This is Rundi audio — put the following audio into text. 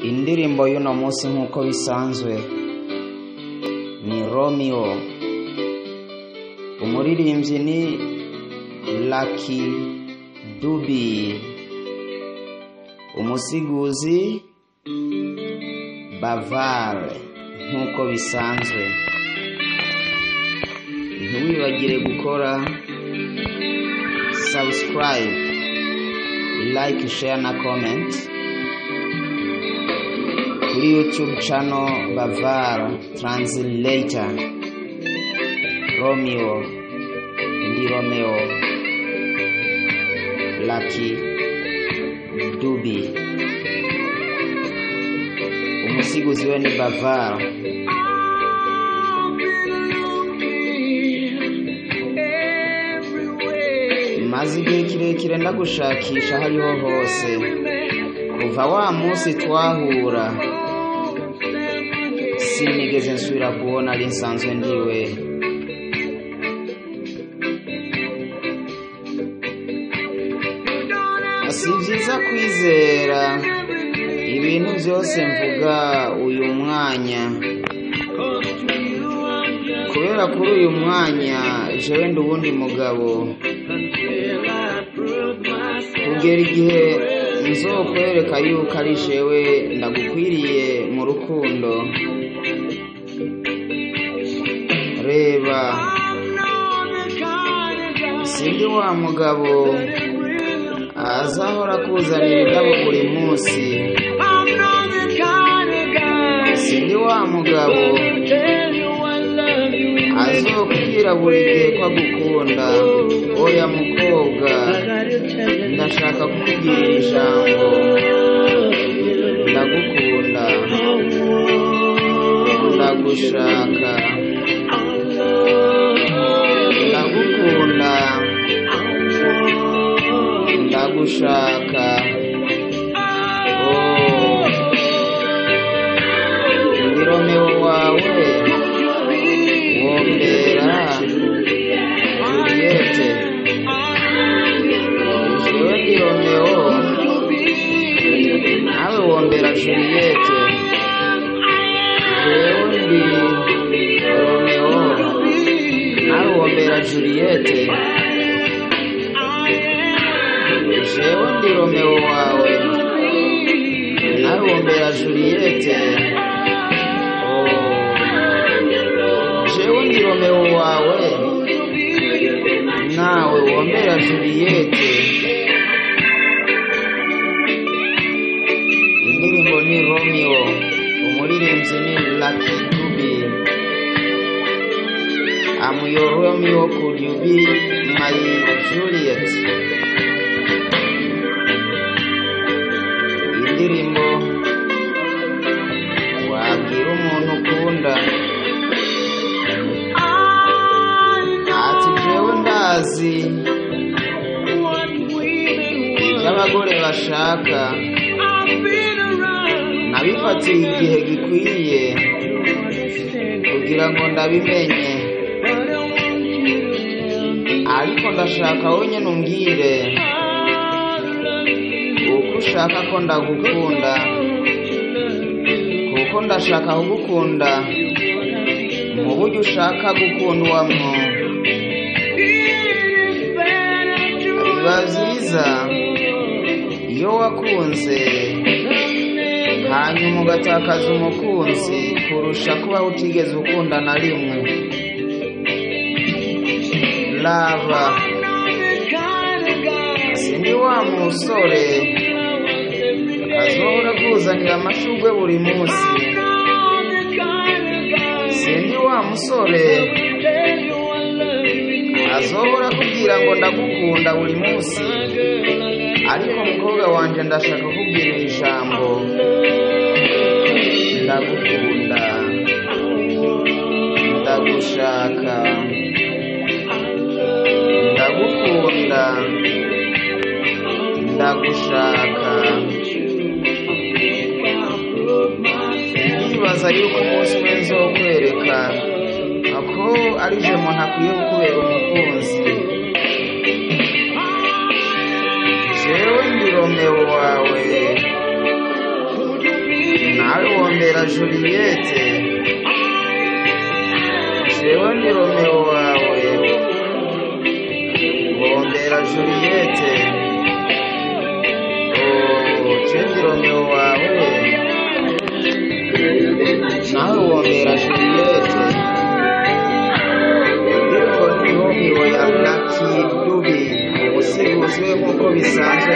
Indirimbo y'uno munsi nk'uko bisanzwe ni Romeo, umuririmbyi ni Lucky Dube, umusiguzi Bavare. Nk'uko bisanzwe ntiwibagire gukora subscribe, like, share na comment kuri YouTube channel Bavare Translator. Romeo ndi Romeo, Lucky Dube, umusiguzi we ni Bavare. Maze igihe kirekire ndagushakisha hariho hose, kuva wa munsi twahura sinigeze nsubira kubona ari nsanzwe ndiwe. Si byiza kwizera ibintu byose mvuga uyu mwanya, kubera kuri uyu mwanya jewe ndi uwundi mugabo, kugera igihe nzokwereka yuko ari jewe ndagukwiriye mu rukundo. Reba, sindi wa mugabo azahora kuzanira indabo buri munsi, sindi wa mugabo azokubwira buri gihe ko agukunda. Oya mukobwa, ndashaka kukubwira ijambo, ndagukunda, ndagushaka, ndagukunda, ndagushaka. Ndi Romeo wawe, wombera Juliette. Jewe ndi Romeo, nawe wombera Juliette. Jewe ndi Romeo, nawe wombera Juliette. Jewe ndi Romeo wawe, nawe wombera Juliette. Jewe ndi Romeo wawe, nawe wombera Juliette. Indirimbo ni Romeo, umuririmbyi ni Lucky Dube. I'm your Romeo, could you be my Juliet? Indirimbo wabwira umuntu ukunda ati jewe ndazi ibyo abagore bashaka, nabifatiye igihe gikwiye kugira ngo ndabimenye, ariko ndashaka wowe nyine umbwire uko ushaka ko ndagukunda, kuko ndashaka kugukunda mu buryo ushaka gukundwamo. Biba byiza iyo wakunze hanyuma ugatakaza umukunzi kurusha kuba utigeze ukunda na rimwe. Lava, sindi wa musore azohora kuzanira amashugwe buri munsi, sindi wa musore azohora kubwira ngo ndagukunda buri munsi. Ariko mukobwa wanje, ndashaka kubwira ijambo, ndagukunda, ndagushaka, ndagukunda, ndagushaka. Ndibaza yuko umunsi umwe nzokwereka ko ari je muntu akwiye kubera umukunzi. Jewe ndi Romeo wawe, Juliette, jewe ndi Romeo wawe. Wombera Juliette, je ndi Romeo wawe, nawe wombera Juliette. Indirimbo ni Romeo ya Lucky Dube, usiguzwe nk'uko bisanzwe